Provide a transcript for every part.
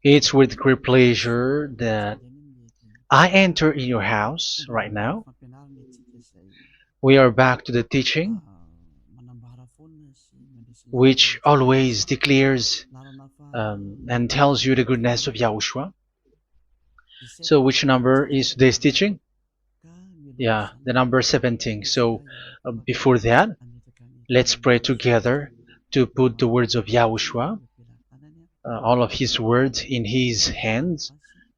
It's with great pleasure that I enter in your house right now. We are back to the teaching, which always declares and tells you the goodness of Yahushua. So, which number is today's teaching? Yeah, the number 17. So, before that, let's pray together to put the words of Yahushua, all of his words in his hands,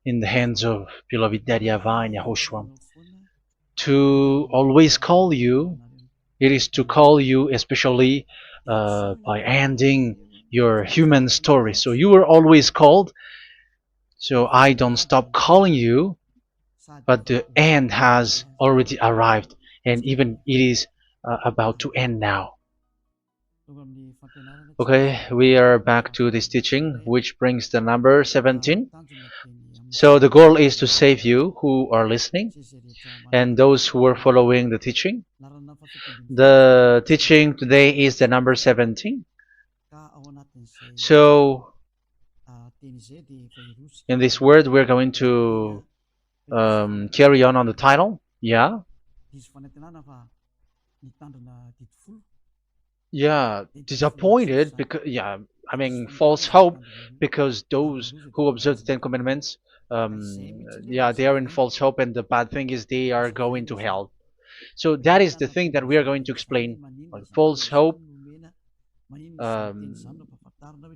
in the hands of beloved Daddy YAHVAH and YAHOSHUAH. To always call you, it is to call you especially by ending your human story. So you were always called, so I don't stop calling you, but the end has already arrived, and even it is about to end now. Okay, we are back to this teaching, which brings the number 17. So the goal is to save you who are listening and those who are following the teaching. The teaching today is the number 17. So in this word, we're going to carry on the title. Yeah. Yeah, disappointed because I mean false hope because those who observe the Ten Commandments, they are in false hope, and the bad thing is they are going to hell. So that is the thing that we are going to explain, like false hope, um,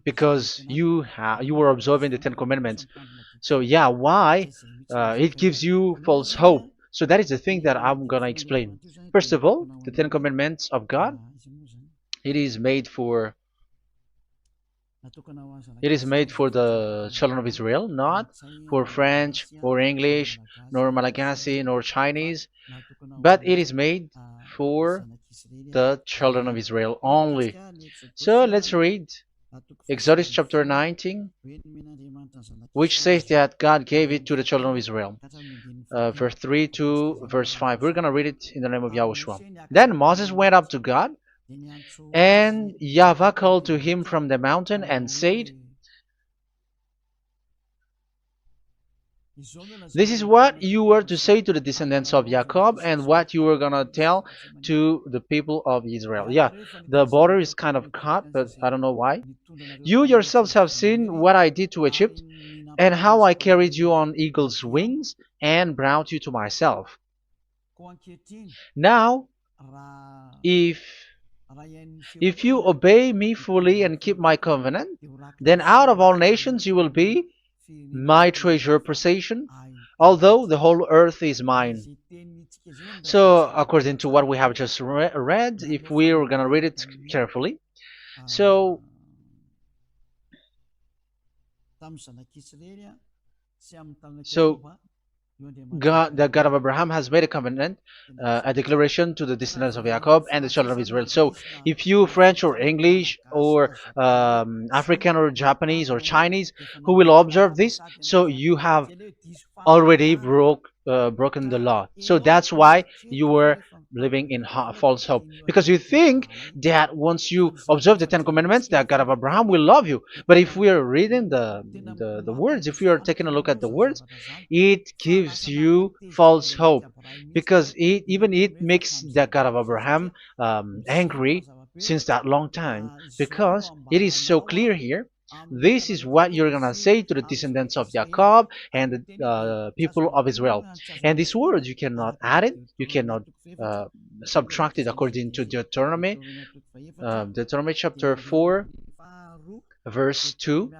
because you were observing the Ten Commandments. So yeah, why it gives you false hope? So that is the thing that I'm gonna explain. First of all, the Ten Commandments of God, it is made for the children of Israel, not for French or English, nor Malagasy, nor Chinese, but it is made for the children of Israel only. So let's read Exodus chapter 19, which says that God gave it to the children of Israel. Verse 3 to verse 5. We're going to read it in the name of Yahushua. Then Moses went up to God, and YAHVAH called to him from the mountain and said, "This is what you were to say to the descendants of Jacob and what you were going to tell to the people of Israel." Yeah, the border is kind of cut, but I don't know why. "You yourselves have seen what I did to Egypt and how I carried you on eagle's wings and brought you to myself. Now, if you obey me fully and keep my covenant, then out of all nations you will be my treasure possession, although the whole earth is mine." So, according to what we have just read, if we are going to read it carefully, so so God, the God of Abraham, has made a covenant, a declaration to the descendants of Jacob and the children of Israel. So, if you French or English or African or Japanese or Chinese who will observe this, so you have already broken the law. So that's why you were living in false hope, because you think that once you observe the Ten Commandments, that God of Abraham will love you. But if we are reading the words, if we are taking a look at the words, it gives you false hope, because it makes the God of Abraham angry since that long time, because it is so clear here. This is what you're gonna say to the descendants of Jacob and the people of Israel. And this word, you cannot add it, you cannot uh, subtract it, according to Deuteronomy chapter 4, verse 2.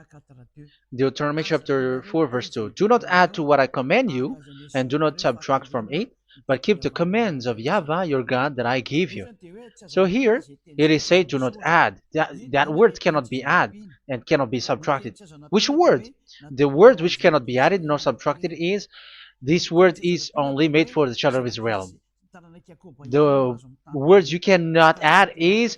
Deuteronomy chapter 4, verse 2. "Do not add to what I command you, and do not subtract from it, but keep the commands of YAHVAH your God that I give you." So here it is said, "Do not add." That word cannot be added and cannot be subtracted. Which word? The word which cannot be added nor subtracted is, this word is only made for the children of Israel. The words you cannot add is,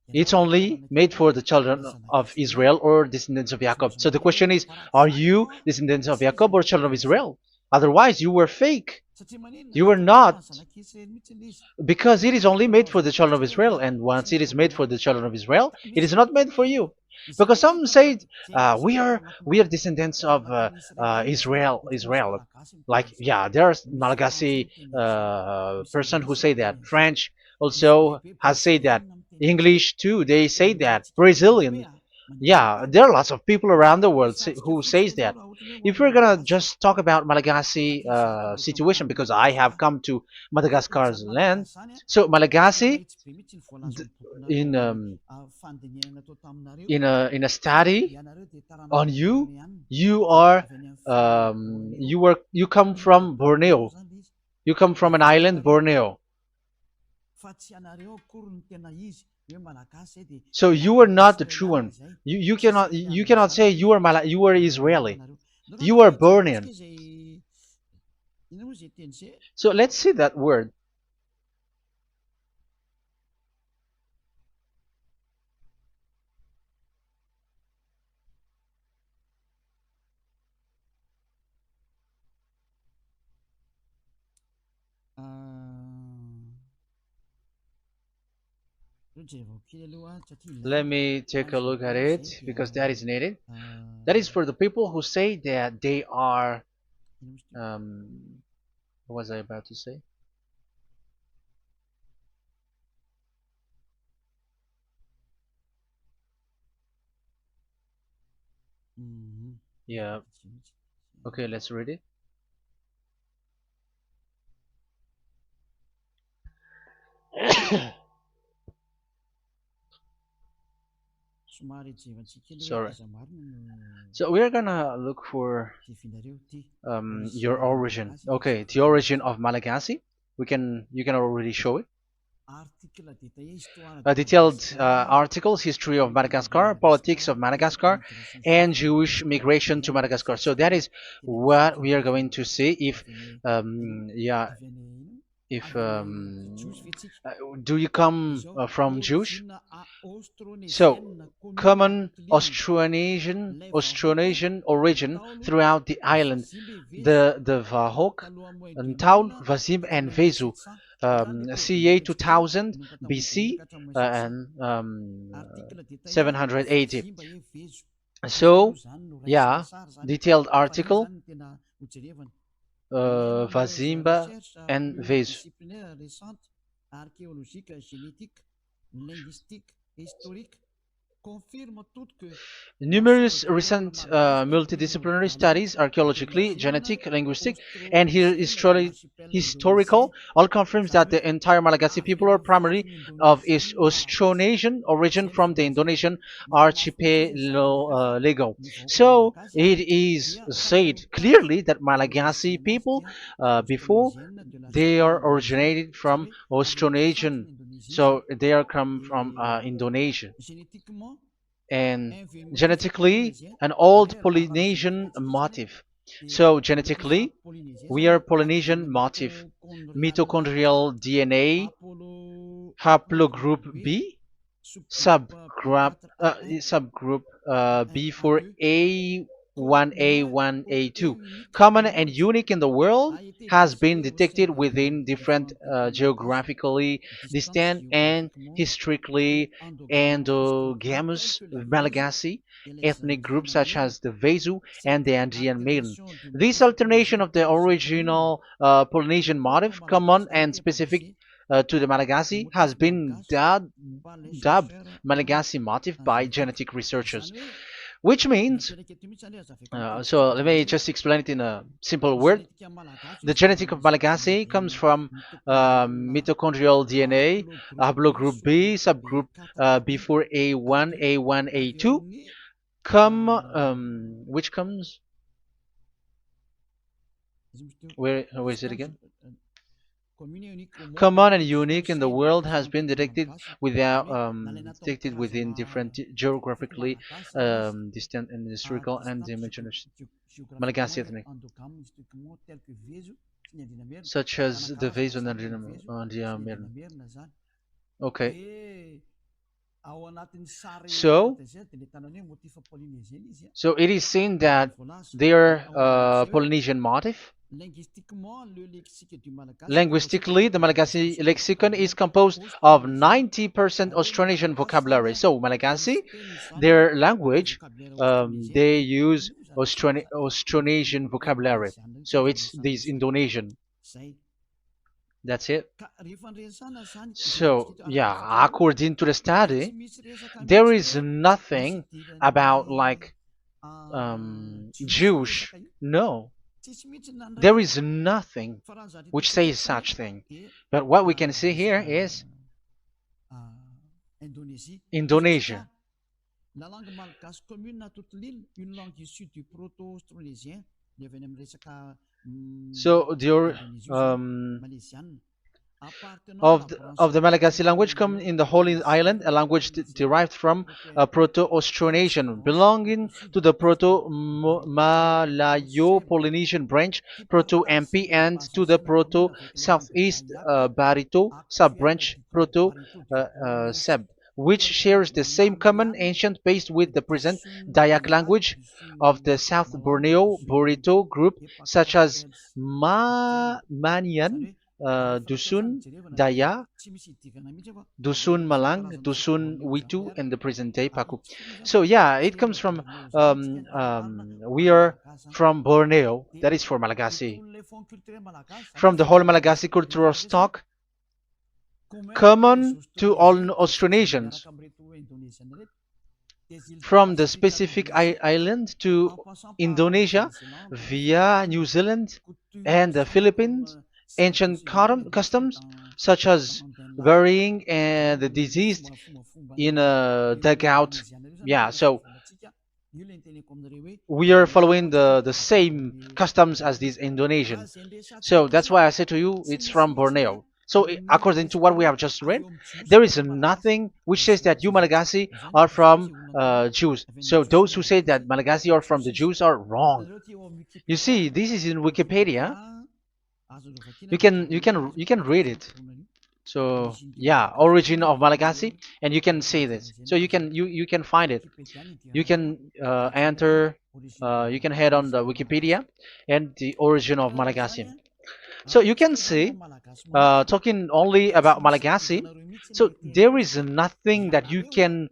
it's only made for the children of Israel or descendants of Jacob. So the question is, are you descendants of Jacob or children of Israel? Otherwise, you were fake. You were not, because it is only made for the children of Israel, and once it is made for the children of Israel, it is not made for you. Because some say we are descendants of Israel. Like, yeah, there's Malagasy person who say that. French also has said that. English too, they say that. Brazilian, yeah, there are lots of people around the world who says that. If we're gonna just talk about Malagasy situation, because I have come to Madagascar's land, so Malagasy, d- in in a study on you, you come from Borneo. You come from an island, Borneo. So you are not the true one. You cannot say you are Israeli. You are Bornean. So let's see that word. Let me take a look at it because that is needed. That is for the people who say that they are. What was I about to say? Yeah. Okay, let's read it. Sorry. So we're gonna look for your origin. Okay, the origin of Malagasy. You can already show it. Detailed articles, history of Madagascar, politics of Madagascar, and Jewish migration to Madagascar. So that is what we are going to see. Yeah, if do you come from Jewish? So common Austronesian origin throughout the island, the Vahok, Ntaul, Vazim, and Vezu, CA 2000 BC and 780. So, yeah, detailed article, Vazimba and Vezu. Numerous recent multidisciplinary studies, archaeologically, genetic, linguistic, and historical, all confirms that the entire Malagasy people are primarily of Austronesian origin from the Indonesian archipelago. So it is said clearly that Malagasy people, before, they are originated from Austronesian, so they are come from Indonesia, and genetically an old Polynesian motif. So genetically, we are Polynesian motif, mitochondrial DNA, haplogroup B, subgroup B for A1A1A2, common and unique in the world, has been detected within different geographically distant and historically endogamous Malagasy ethnic groups such as the Vezu and the Andean Maiden. This alternation of the original Polynesian motif, common and specific to the Malagasy, has been dubbed Malagasy motif by genetic researchers, which means, so let me just explain it in a simple word. The genetic of Malagasy comes from mitochondrial DNA, haplogroup B, subgroup B4A1, A1, A2, which comes, where is it again? Common and unique in the world, has been detected within different geographically distant and historical and dimensional Malagasy ethnic, such as the Vezo and the Okay. So, so it is seen that they are Polynesian motif. Linguistically, the Malagasy lexicon is composed of 90% Austronesian vocabulary. So, Malagasy, their language, they use Austronesian vocabulary. So, it's this Indonesian. That's it. So, yeah, according to the study, there is nothing about like Jewish. No, there is nothing which says such thing. But what we can see here is Indonesia. So the Malagasy language come in the Holy Island, a language derived from Proto-Austronesian, belonging to the Proto-Malayo-Polynesian branch, Proto-MP, and to the Proto-Southeast Barito sub-branch, Proto-Seb, which shares the same common ancient base with the present Dayak language of the South Borneo Burrito group, such as Manian, Dusun Daya, Dusun Malang, Dusun Witu, and the present day Paku. So yeah, it comes from we are from Borneo, that is for Malagasy. From the whole Malagasy cultural stock, common to all Austronesians, from the specific island to Indonesia via New Zealand and the Philippines. Ancient customs such as burying and the deceased in a dugout. Yeah, so we are following the same customs as these Indonesian. So that's why I said to you it's from Borneo. So according to what we have just read, there is nothing which says that you Malagasy are from Jews. So those who say that Malagasy are from the Jews are wrong. You see, this is in Wikipedia. You can read it. So yeah, origin of Malagasy, and you can see this. So you can find it. You can enter. You can head on the Wikipedia and the origin of Malagasy. So you can see, talking only about Malagasy. So there is nothing that you can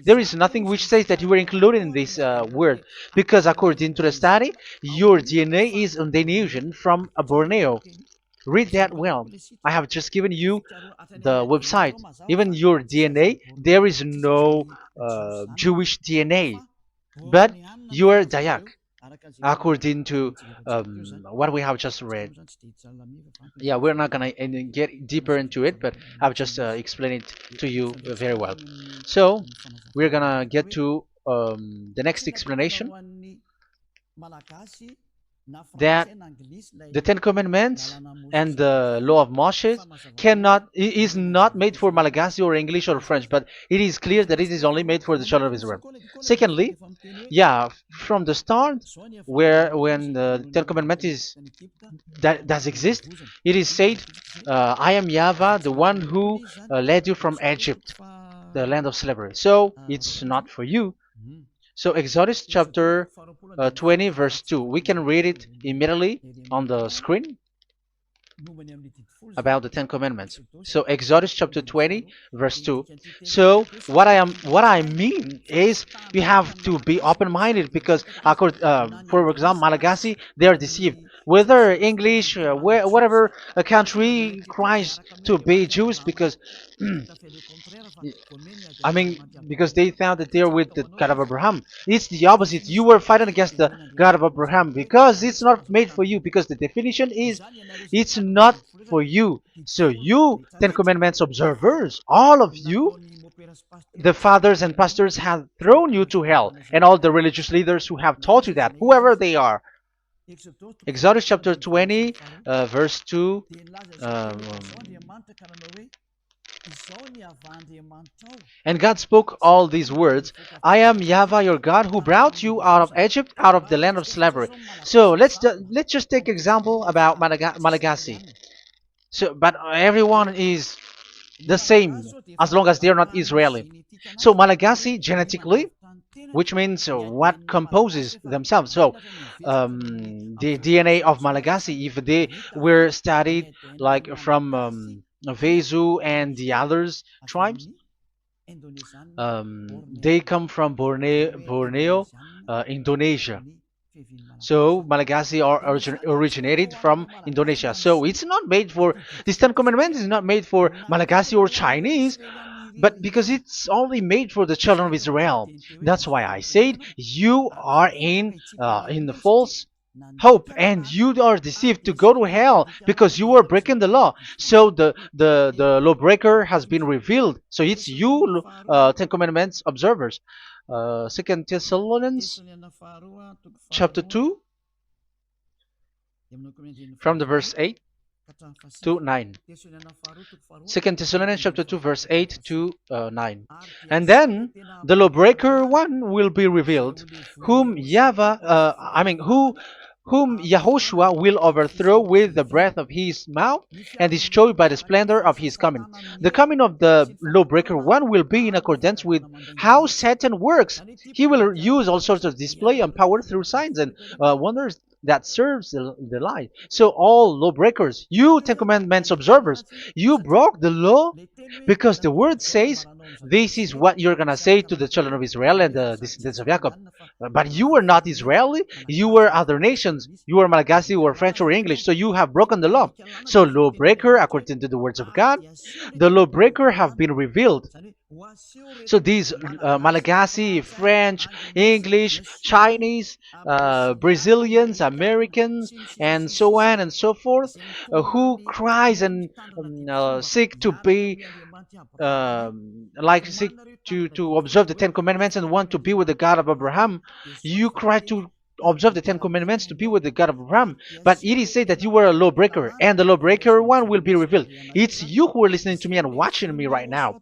there is nothing which says that you were included in this word, because according to the study, your DNA is Indonesian from Borneo. Read that well. I have just given you the website. Even your DNA, there is no Jewish DNA, but you are Dayak according to what we have just read. Yeah, we're not gonna get deeper into it, but I've just explained it to you very well. So we're gonna get to the next explanation, that the Ten Commandments and the Law of Moshe is not made for Malagasy or English or French, but it is clear that it is only made for the children of Israel. Secondly, yeah, from the start, when the Ten Commandments that does exist, it is said, "I am YAHVAH, the one who led you from Egypt, the land of slavery." So it's not for you. So Exodus chapter 20 verse 2. We can read it immediately on the screen about the Ten Commandments. So Exodus chapter 20 verse 2. So what I mean is you have to be open-minded, because for example, Malagasy, they are deceived. Whether English, whatever a country tries to be Jews, because I mean, because they found that they're with the God of Abraham. It's the opposite. You were fighting against the God of Abraham, because it's not made for you, because the definition is it's not for you. So you, Ten Commandments observers, all of you, the fathers and pastors have thrown you to hell, and all the religious leaders who have taught you that, whoever they are. Exodus chapter 20, verse 2. And God spoke all these words, "I am YAHVAH your God, who brought you out of Egypt, out of the land of slavery." So let's just take example about Malagasy. So, but everyone is the same as long as they're not Israeli. So Malagasy genetically, which means what composes themselves. So the DNA of Malagasy, if they were studied like from Vezu and the others tribes, they come from Borneo, Indonesia. So Malagasy originated from Indonesia. So it's not made for, this Ten Commandments is not made for Malagasy or Chinese, but because it's only made for the children of Israel. That's why I said you are in the false hope and you are deceived to go to hell because you are breaking the law. So the lawbreaker has been revealed. So it's you, Ten Commandments observers. Second Thessalonians chapter 2 from the verse 8 to 9. Second Thessalonians chapter 2 verse 8 to 9. And then the lawbreaker one will be revealed, whom whom Yahushua will overthrow with the breath of his mouth and destroy by the splendor of his coming. The coming of the lawbreaker one will be in accordance with how Satan works. He will use all sorts of display and power through signs and wonders that serves the lie. So all lawbreakers, you Ten Commandments observers, you broke the law because the word says this is what you're going to say to the children of Israel and the descendants of Jacob. But you were not Israeli, you were other nations, you were Malagasy or French or English, so you have broken the law. So lawbreaker, according to the words of God, the lawbreaker have been revealed. So these Malagasy, French, English, Chinese, Brazilians, Americans, and so on and so forth, who cries and seek to be seek to observe the Ten Commandments and want to be with the God of Abraham. You cry to observe the Ten Commandments to be with the God of Abraham, but it is said that you were a lawbreaker, and the lawbreaker one will be revealed. It's you who are listening to me and watching me right now,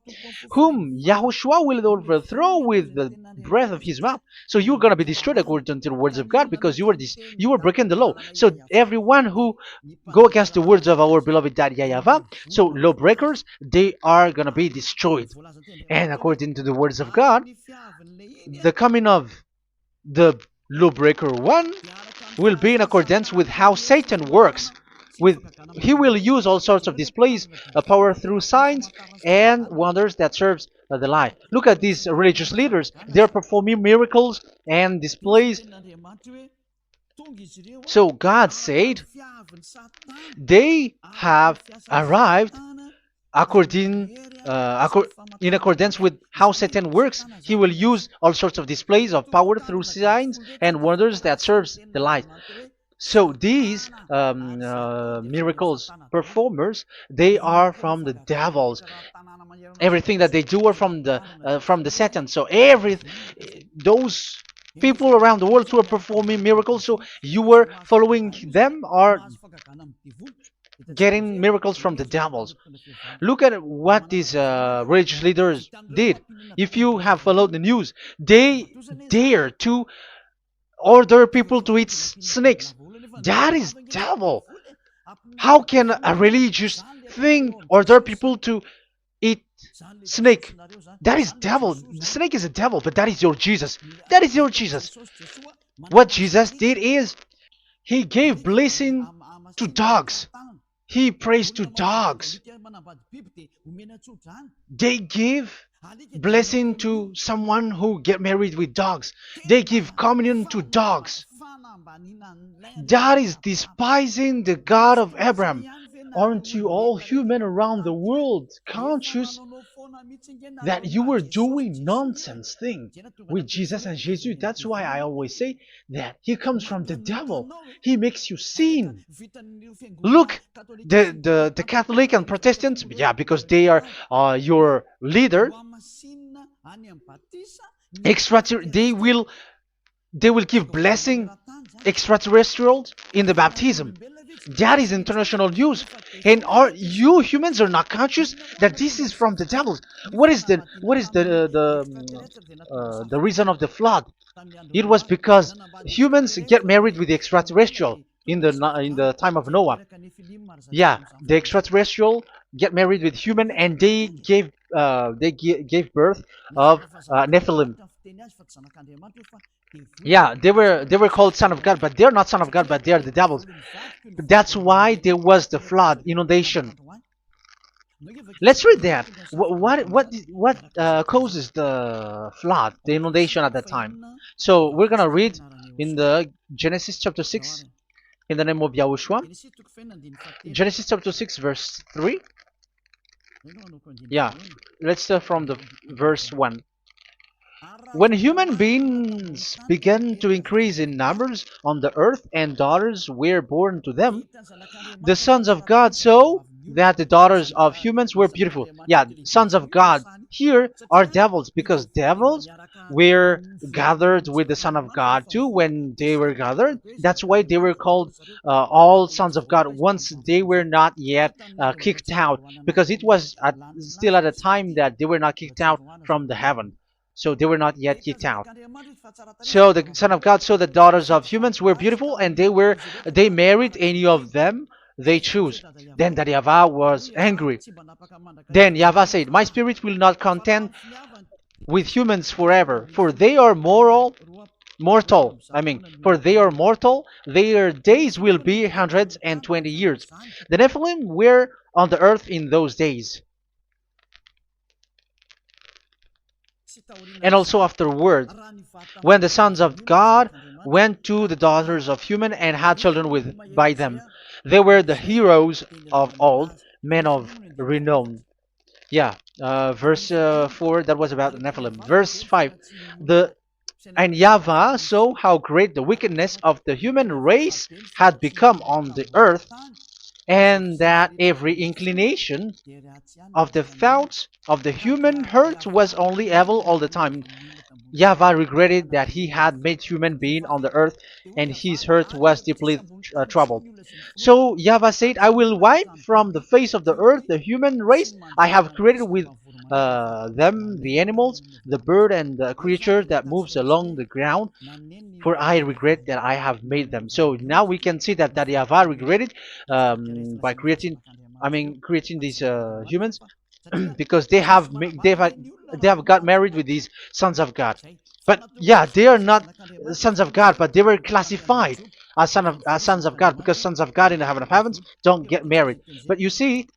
whom Yahushua will overthrow with the breath of his mouth. So you're going to be destroyed according to the words of God because you were breaking the law. So everyone who go against the words of our beloved Daddy YAHVAH, so lawbreakers, they are going to be destroyed. And according to the words of God, the coming of the lawbreaker one will be in accordance with how Satan works. He will use all sorts of displays, power through signs and wonders that serves the lie. Look at these religious leaders. They are performing miracles and displays. So God said they have arrived in accordance with how Satan works. He will use all sorts of displays of power through signs and wonders that serves the light. So these miracles performers, they are from the devils. Everything that they do are from the Satan. So those people around the world who are performing miracles, so you were following them, are getting miracles from the devils. Look at what these religious leaders did. If you have followed the news, they dare to order people to eat snakes. That is devil. How can a religious thing order people to eat snake? That is devil. The snake is a devil, but that is your Jesus. That is your Jesus. What Jesus did is he gave blessing to dogs. He prays to dogs. They give blessing to someone who get married with dogs. They give communion to dogs. That is despising the God of Abraham. Aren't you all human around the world conscious that you were doing nonsense thing with Jesus and Jesus? That's why I always say that he comes from the devil. He makes you sin. Look, the Catholic and Protestants, yeah, because they are your leader. They will give blessing extraterrestrials in the baptism. That is international news, and you humans are not conscious that this is from the devil. What is the reason of the flood? It was because humans get married with the extraterrestrial in the time of Noah. Yeah, the extraterrestrial get married with human, and they gave birth of Nephilim. Yeah, they were called son of God, but they're not son of God, but they're the devils. That's why there was the flood, inundation. Let's read that. What causes the flood, the inundation at that time? So we're gonna read in the Genesis chapter 6 in the name of Yahushua. Genesis chapter 6 verse 3. Yeah, let's start from the verse 1. When human beings began to increase in numbers on the earth and daughters were born to them, the sons of God saw that the daughters of humans were beautiful. Yeah, sons of God here are devils because devils were gathered with the Son of God too when they were gathered. That's why they were called all sons of God once they were not yet kicked out because it was still at a time that they were not kicked out from the heaven. So they were not yet kicked out. So the Son of God saw the daughters of humans were beautiful, and they married any of them they choose. Then that YAHVAH was angry. Then YAHVAH said, "My spirit will not contend with humans forever, for they are mortal. For they are mortal. Their days will be 120 years. The Nephilim were on the earth in those days, and also afterward, when the sons of God went to the daughters of human and had children with by them. They were the heroes of old, men of renown." Yeah, verse 4, that was about the Nephilim. Verse 5, the and YAHVAH saw how great the wickedness of the human race had become on the earth, and that every inclination of the thoughts of the human heart was only evil all the time. YAHVAH regretted that he had made human being on the earth, and his heart was deeply troubled. So YAHVAH said, "I will wipe from the face of the earth the human race I have created with them, the animals, the bird, and the creature that moves along the ground, for I regret that I have made them." So now we can see that YAHVAH regretted by creating these humans because they have got married with these sons of God. But yeah, they are not sons of God, but they were classified as sons of God because sons of God in the heaven of heavens don't get married. But you see,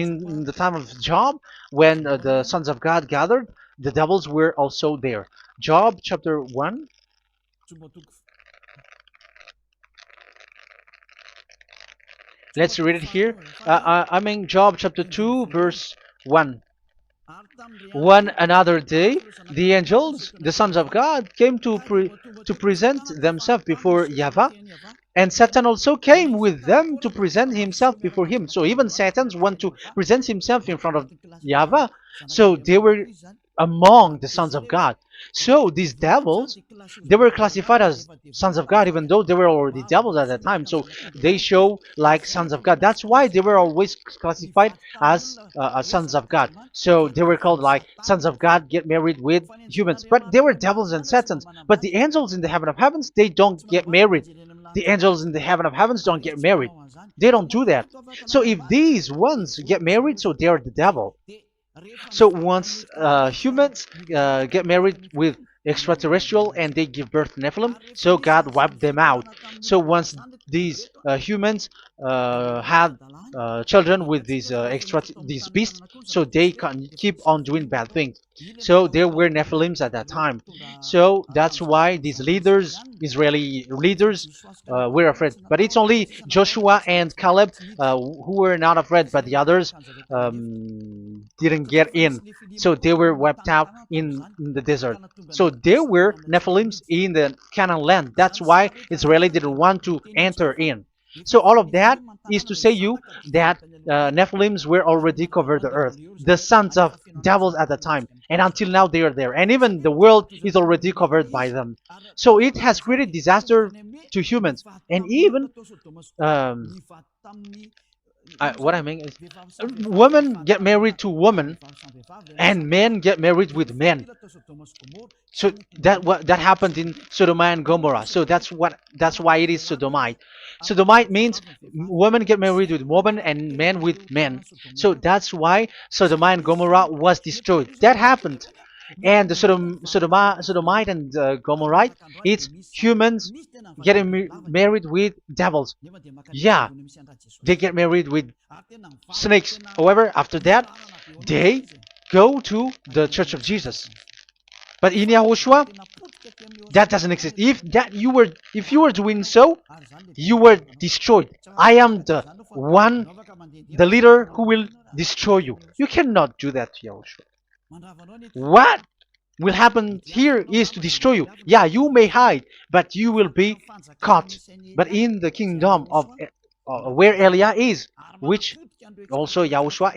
in the time of Job, when the sons of God gathered, the devils were also there. Job chapter 1. Let's read it here. Job chapter 2, verse 1. One another day, the angels, the sons of God, came to present themselves before YAHVAH, and Satan also came with them to present himself before him. So even Satan want to present himself in front of YAHVAH. So they were among the sons of God. So these devils, they were classified as sons of God, even though they were already devils at that time. So they show like sons of God. That's why they were always classified as sons of God. So they were called like sons of God get married with humans. But they were devils and satans. But the angels in the heaven of heavens, they don't get married. The angels in the heaven of heavens don't get married. They don't do that. So if these ones get married, so they are the devil. So once humans get married with extraterrestrial and they give birth to Nephilim, so God wiped them out. So once these humans had children with these beasts, so they can keep on doing bad things. So there were Nephilims at that time. So that's why these leaders, Israeli leaders, were afraid. But it's only Joshua and Caleb who were not afraid, but the others didn't get in. So they were wiped out in the desert. So there were Nephilims in the Canaan land. That's why Israeli didn't want to enter in. So all of that is to say you that Nephilims were already covered the earth, the sons of devils at the time, and until now they are there, and even the world is already covered by them. So it has created disaster to humans, and even what I mean is, women get married to women, and men get married with men. So that happened in Sodom and Gomorrah. So that's why it is Sodomite. Sodomite means women get married with women and men with men. So that's why Sodom and Gomorrah was destroyed. That happened. and the Sodomite and Gomorrite, it's humans getting married with devils. Yeah, they get married with snakes. However, after that, they go to the Church of Jesus. But in Yahushua, that doesn't exist. If you were doing so, you were destroyed. I am the leader who will destroy you. You cannot do that to Yahushua. What will happen here is to destroy you. Yeah, you may hide, but you will be caught. But in the kingdom of where Elia is, which also Yahushua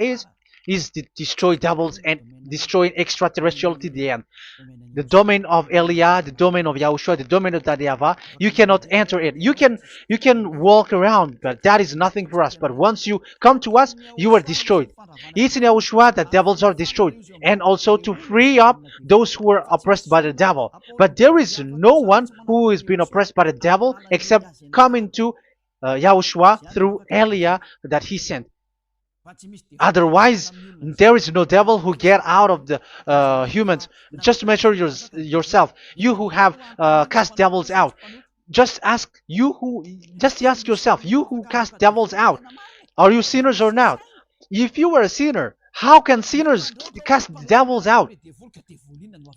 is to destroy devils and destroying extraterrestrial to the end. The domain of Elia, the domain of Yahushua, the domain of YAHVAH, you cannot enter it. You can walk around, but that is nothing for us. But once you come to us, you are destroyed. It's in Yahushua that devils are destroyed, and also to free up those who are oppressed by the devil. But there is no one who is being oppressed by the devil except coming to Yahushua through Elia that he sent. Otherwise, there is no devil who get out of the humans. Just measure yourself. You who have cast devils out. Just ask yourself, you who cast devils out, are you sinners or not? If you were a sinner, how can sinners cast devils out?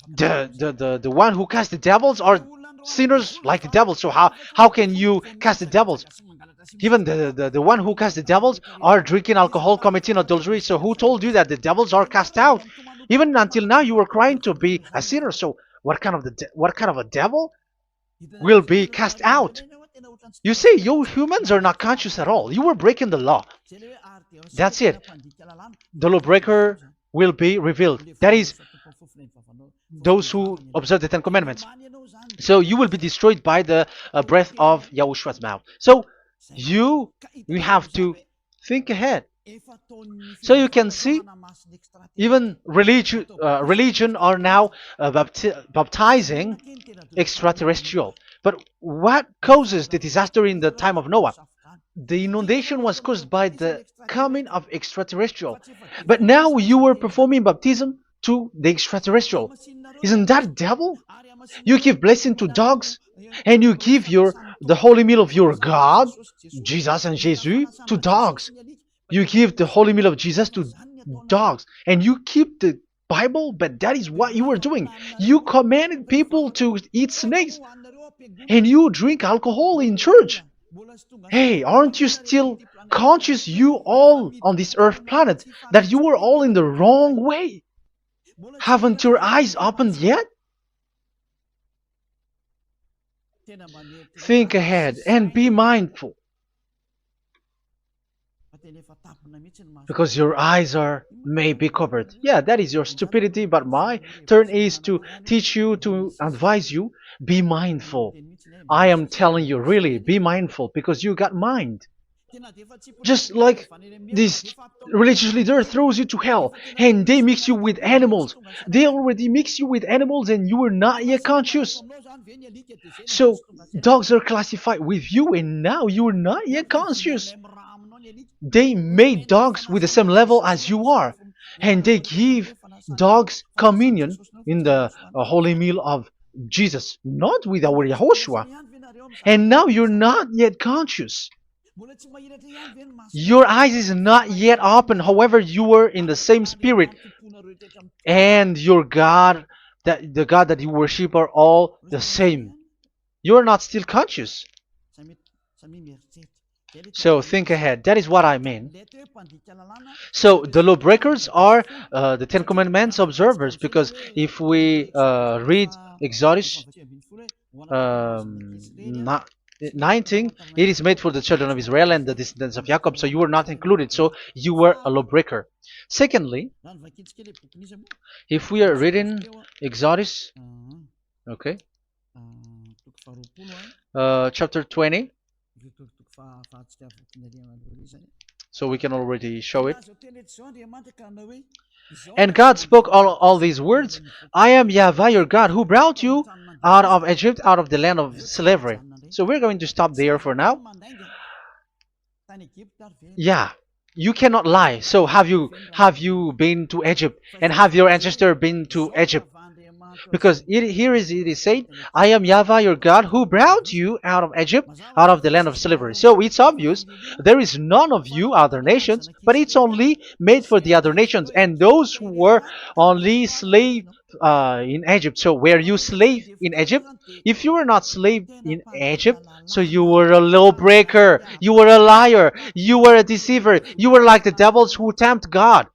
The one who cast the devils are sinners like the devil. So how can you cast the devils? Even the one who cast the devils are drinking alcohol, committing adultery. So who told you that the devils are cast out? Even until now, you were crying to be a sinner. So what kind of a devil will be cast out? You see, you humans are not conscious at all. You were breaking the law. That's it. The lawbreaker will be revealed. That is, those who observe the Ten Commandments. So you will be destroyed by the breath of Yahushua's mouth. So you have to think ahead. So you can see, even religion are now baptizing extraterrestrial. But what causes the disaster in the time of Noah? The inundation was caused by the coming of extraterrestrial. But now you are performing baptism to the extraterrestrial. Isn't that devil? You give blessing to dogs, and you give the holy meal of your God, Jesus and Jesus, to dogs. You give the holy meal of Jesus to dogs, and you keep the Bible, but that is what you were doing. You commanded people to eat snakes, and you drink alcohol in church. Hey, aren't you still conscious, you all on this earth planet, that you were all in the wrong way? Haven't your eyes opened yet? Think ahead and be mindful, because your eyes may be covered. Yeah, that is your stupidity, but my turn is to teach you, to advise you. Be mindful. I am telling you, really, be mindful, because you got mind. Just like this religious leader throws you to hell and they mix you with animals. They already mix you with animals and you are not yet conscious. So dogs are classified with you and now you are not yet conscious. They made dogs with the same level as you are, and they give dogs communion in the holy meal of Jesus, not with our Yahushua. And now you're not yet conscious. Your eyes is not yet open. However, you are in the same spirit, and your God, the God that you worship, are all the same. You are not still conscious. So think ahead. That is what I mean. So the lawbreakers are the Ten Commandments observers, because if we read Exodus 19, it is made for the children of Israel and the descendants of Jacob, so you were not included, so you were a lawbreaker. Secondly, if we are reading Exodus, okay, chapter 20, so we can already show it. And God spoke all these words, I am YAHVAH your God, who brought you out of Egypt, out of the land of slavery. So we're going to stop there for now. Yeah, you cannot lie. So have you been to Egypt? And have your ancestor been to Egypt? Because it is said, I am Yahweh your God who brought you out of Egypt, out of the land of slavery. So it's obvious there is none of you other nations, but it's only made for the other nations and those who were only slave in Egypt. So were you slave in Egypt? If you were not slave in Egypt, so you were a lawbreaker, you were a liar, you were a deceiver, you were like the devils who tempt God.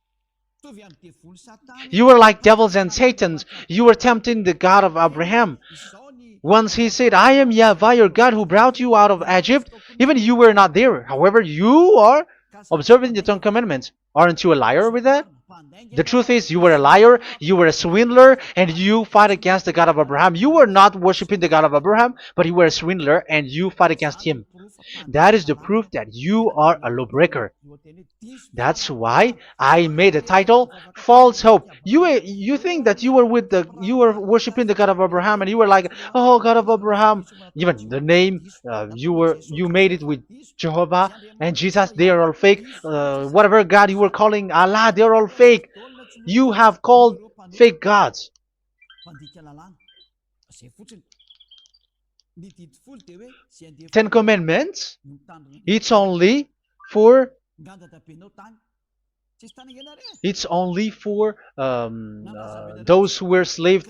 You were like devils and Satans. You were tempting the God of Abraham. Once he said, I am Yahweh your God who brought you out of Egypt, even you were not there. However, you are observing the Ten Commandments. Aren't you a liar with that? The truth is, you were a liar, you were a swindler, and you fight against the God of Abraham. You were not worshiping the God of Abraham, but you were a swindler and you fight against him. That is the proof that you are a lawbreaker. That's why I made a title, False Hope. You think that you were worshiping the God of Abraham and you were like, oh, God of Abraham. Even the name, you made it with Jehovah and Jesus, they are all fake. Whatever God you were calling Allah, they are all fake. You have called fake gods. Ten Commandments, it's only for those who were slaves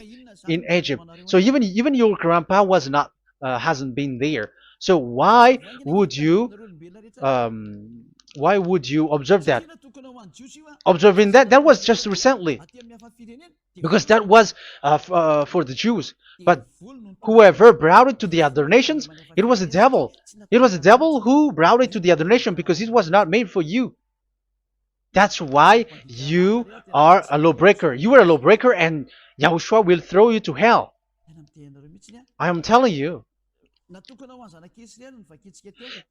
in Egypt. So even your grandpa was not hasn't been there. So why would you observe that? Observing that was just recently, because that was for the Jews. But whoever brought it to the other nations, it was the devil. It was the devil who brought it to the other nation because it was not made for you. That's why you are a lawbreaker. You are a lawbreaker and Yahushua will throw you to hell. I am telling you.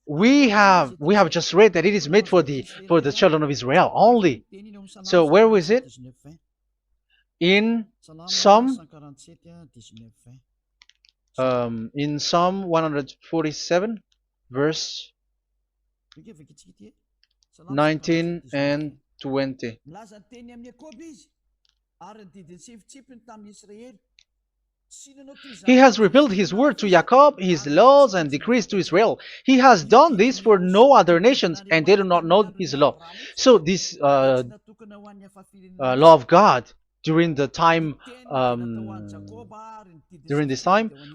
We have just read that it is made for the children of Israel only. So where was it? In Psalm 147 verse 19 and 20. He has revealed his word to Jacob, his laws and decrees to Israel. He has done this for no other nations, and they do not know his law. So this law of God during this time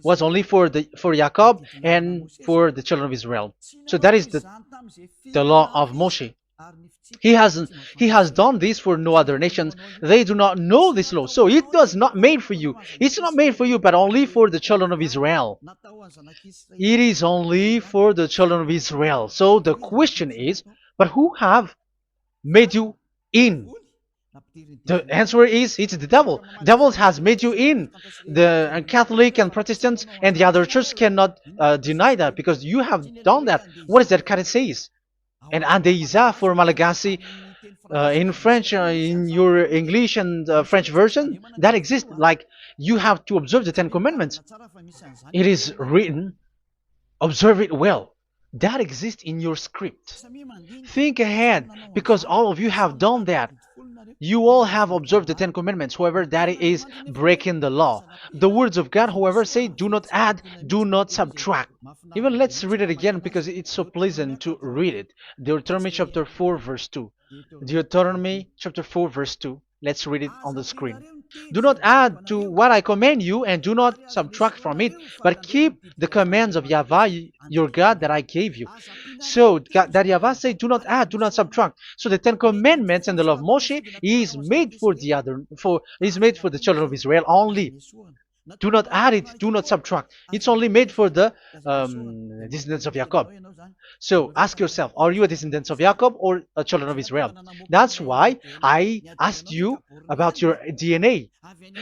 was only for Jacob and for the children of Israel. So that is the law of Moshe. He has done this for no other nations. They do not know this law. So it was not made for you. It's not made for you, but only for the children of Israel. It is only for the children of Israel. So the question is, but who have made you in? The answer is, it's the devil. The devil has made you in. The Catholic and Protestants and the other church cannot deny that, because you have done that. What is that kind of says? And Andeiza for Malagasy, in French, in your English and French version, that exists. Like, you have to observe the Ten Commandments. It is written, observe it well. That exists in your script. Think ahead, because all of you have done that. You all have observed the Ten Commandments. However, that is breaking the law. The words of God, however, say, do not add, do not subtract. Even let's read it again because it's so pleasant to read it. Deuteronomy chapter 4 verse 2. Deuteronomy chapter 4 verse 2. Let's read it on the screen. Do not add to what I command you, and do not subtract from it, but keep the commands of Yahweh your God that I gave you. So that Yahweh said, do not add, do not subtract. So the Ten Commandments and the law of Moshe is made for the children of Israel only. Do not add it, do not subtract. It's only made for the descendants of Jacob. So ask yourself, are you a descendant of Jacob or a children of Israel? That's why I asked you about your DNA.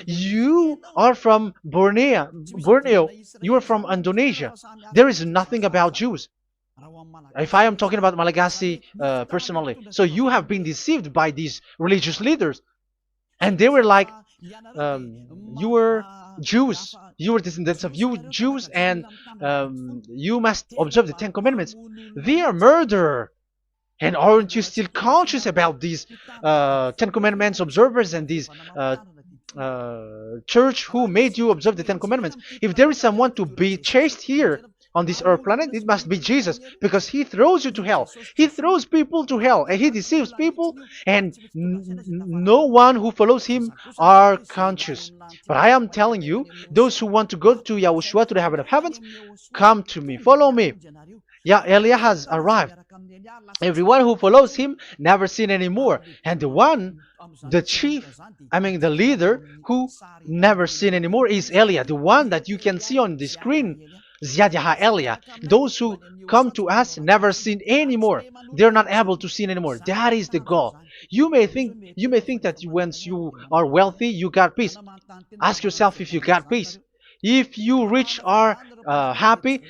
You are from Borneo. You are from Indonesia. There is nothing about Jews. If I am talking about Malagasy personally. So you have been deceived by these religious leaders. And they were like, you were Jews, you were descendants of Jews, and you must observe the Ten Commandments. They are murderer. And aren't you still conscious about these Ten Commandments observers and these church who made you observe the Ten Commandments. If there is someone to be chased here on this earth planet, it must be Jesus, because he throws you to hell. He throws people to hell, and he deceives people, and no one who follows him are conscious. But I am telling you, those who want to go to Yahushua, to the heaven of heavens, come to me, follow me. Yeah, Eliah has arrived. Everyone who follows him never sin anymore. And the chief, the leader who never sin anymore is Eliah, the one that you can see on the screen. Ziyadyaha Eliah. Those who come to us never sin anymore. They're not able to sin anymore. That is the goal. You may think that once you are wealthy, you got peace. Ask yourself if you got peace. If you rich are happy,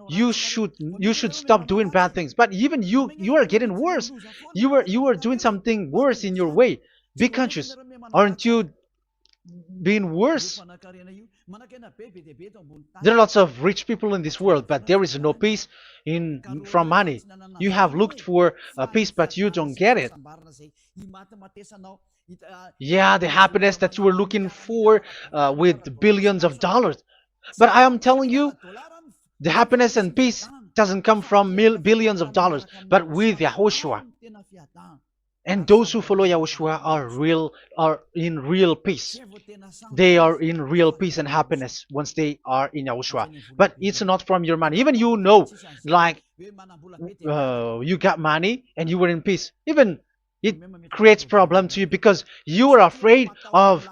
you should stop doing bad things. But even you are getting worse. You are doing something worse in your way. Be conscious. Aren't you being worse? There are lots of rich people in this world, but there is no peace in from money. You have looked for peace, but you don't get it. Yeah, the happiness that you were looking for with billions of dollars. But I am telling you, the happiness and peace doesn't come from billions of dollars, but with Yahushua. And those who follow Yahushua are in real peace. They are in real peace and happiness once they are in Yahushua. But it's not from your money. Even like you got money and you were in peace. Even it creates problem to you because you are afraid of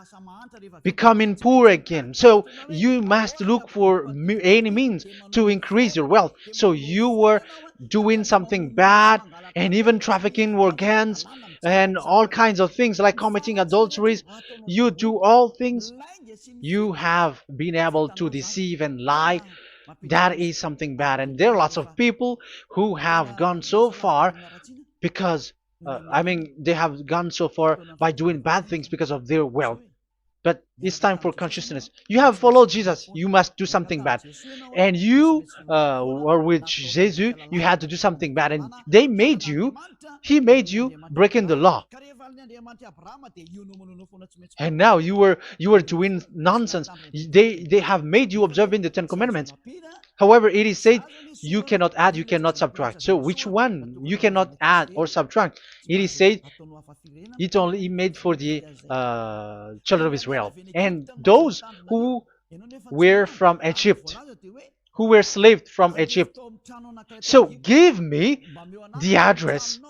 becoming poor again. So you must look for any means to increase your wealth. So you were doing something bad and even trafficking organs and all kinds of things like committing adulteries. You do all things. You have been able to deceive and lie. That is something bad. And there are lots of people who have gone so far because they have gone so far by doing bad things because of their wealth. But it's time for consciousness. You have followed Jesus, you must do something bad. And you were with Jesus, you had to do something bad. And he made you breaking the law. And now you were doing nonsense. They have made you observing the Ten Commandments. However, it is said you cannot add, you cannot subtract. So which one you cannot add or subtract? It is said it only made for the children of Israel and those who were from Egypt, who were slaved from Egypt. So give me the address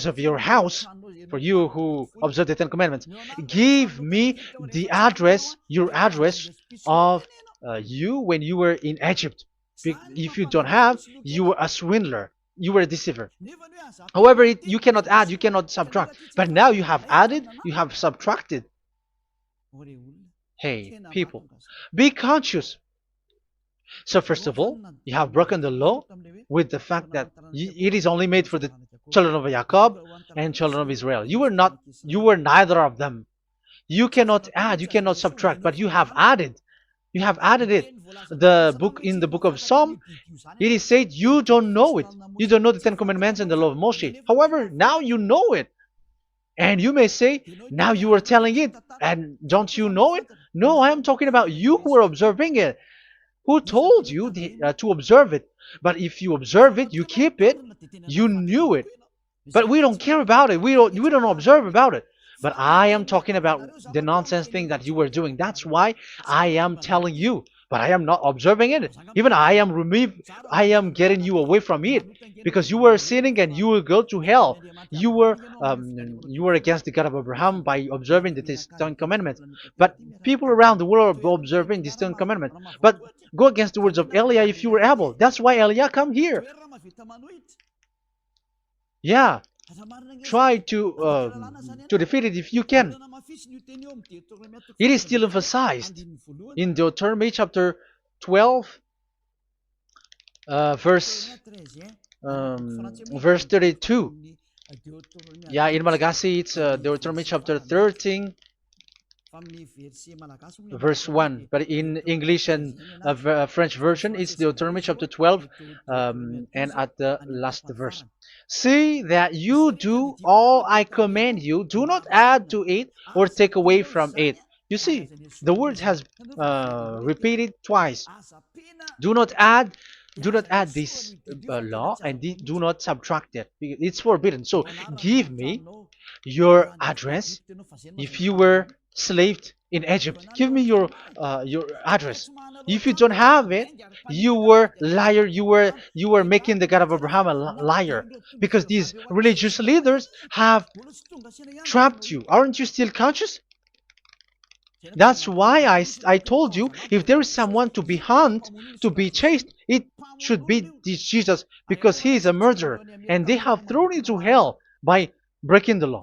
of your house, for you who observe the Ten Commandments. Give me the address, your address of you when you were in Egypt. If you don't have, you were a swindler. You were a deceiver. However, you cannot add, you cannot subtract. But now you have added, you have subtracted. Hey, people, be conscious. So first of all, you have broken the law with the fact that it is only made for the children of Jacob and children of Israel. You were neither of them. You cannot add, you cannot subtract, but you have added. You have added it. In the book of Psalm, it is said you don't know it. You don't know the Ten Commandments and the law of Moshe. However, now you know it. And you may say, now you are telling it, and don't you know it? No, I am talking about you who are observing it. Who told you to observe it? But if you observe it, you keep it, you knew it. But we don't care about it. We don't observe about it. But I am talking about the nonsense thing that you were doing. That's why I am telling you. But I am not observing it. Even I am getting you away from it. Because you were sinning and you will go to hell. You were against the God of Abraham by observing the Ten Commandments. But people around the world are observing the Ten Commandments. But go against the words of Eliah if you were able. That's why Eliah come here. Yeah. Try to defeat it if you can. It is still emphasized in Deuteronomy chapter 12, verse 32. Yeah, in Malagasy it's Deuteronomy chapter 13, verse 1. But in English and French version, it's Deuteronomy chapter 12, and at the last verse. See that you do all I command you. Do not add to it or take away from it. You see, the word has repeated twice. Do not add, do not add this law, and do not subtract it. It's forbidden. So give me your address. If you were slaved in Egypt, give me your address. If you don't have it, you were liar. You were making the God of Abraham a liar, because these religious leaders have trapped you. Aren't you still conscious? That's why I told you, if there is someone to be hunted, to be chased, it should be this Jesus, because he is a murderer, and they have thrown you to hell by breaking the law.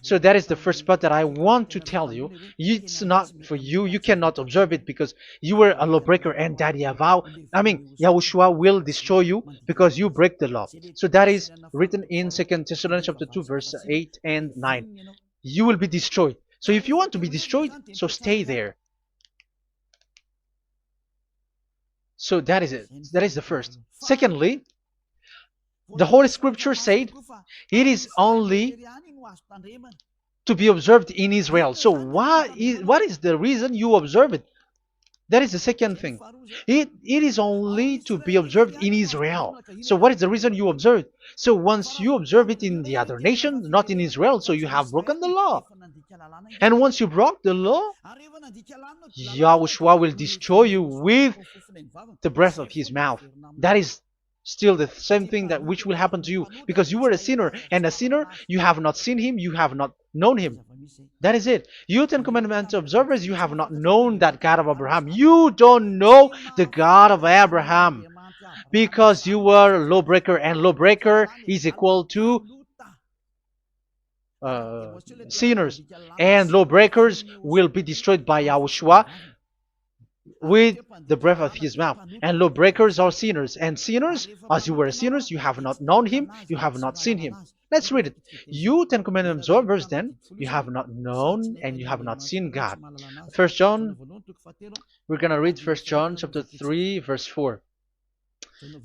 So that is the first part that I want to tell you. It's not for you. You cannot observe it because you were a lawbreaker, and that Yahushua will destroy you because you break the law. So that is written in 2 Thessalonians chapter 2, verse 8 and 9. You will be destroyed. So if you want to be destroyed, so stay there. So that is it. That is the first. Secondly, the Holy Scripture said it is only to be observed in Israel. So what is the reason you observe it? That is the second thing. It is only to be observed in Israel. So what is the reason you observe it? So once you observe it in the other nation, not in Israel, so you have broken the law. And once you broke the law, Yahushua will destroy you with the breath of his mouth. That is still the same thing that which will happen to you, because you were a sinner, and a sinner, you have not seen him, you have not known him. That is it. You Ten Commandments observers, you have not known that God of Abraham. You don't know the God of Abraham, because you were a lawbreaker, and lawbreaker is equal to sinners, and lawbreakers will be destroyed by Yahushua with the breath of his mouth. And lawbreakers are sinners, and sinners, as you were sinners, you have not known him, you have not seen him. Let's read it. You Ten Commandments observers, then, you have not known and you have not seen God. First John, we're going to read 1 John chapter 3, verse 4.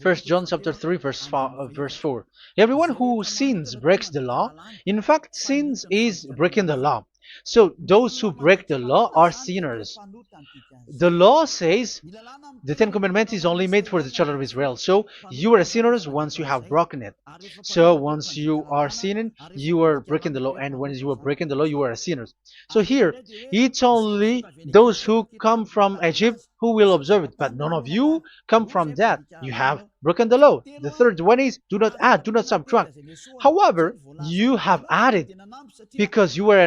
1 John chapter 3, verse 4. Everyone who sins breaks the law. In fact, sins is breaking the law. So those who break the law are sinners. The law says the Ten Commandments is only made for the children of Israel. So you are sinners once you have broken it. So once you are sinning, you are breaking the law. And when you are breaking the law, you are a sinner. So here, it's only those who come from Egypt who will observe it. But none of you come from that. You have broken the law. The third one is, do not add, do not subtract. However, you have added, because you were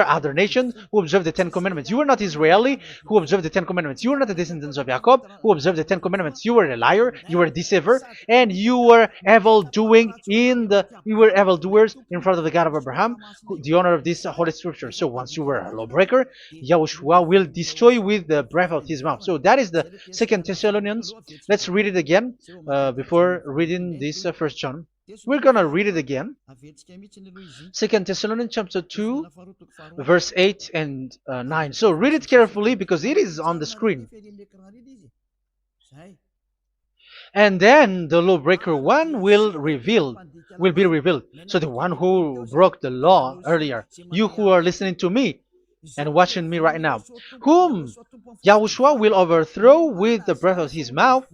other nations who observed the Ten Commandments. You were not Israeli who observed the Ten Commandments. You were not the descendants of Jacob who observed the Ten Commandments. You were a liar, you were a deceiver, and you were evildoers in front of the God of Abraham, the owner of this Holy Scripture. So once you were a lawbreaker, Yahushua will destroy with the breath of his mouth. So that is the 2 Thessalonians. Let's read it again before reading this 1 John. We're going to read it again. 2 Thessalonians chapter 2, verse 8 and 9. So read it carefully because it is on the screen. And then the lawbreaker one will be revealed. So the one who broke the law earlier, you who are listening to me and watching me right now, whom Yahushua will overthrow with the breath of his mouth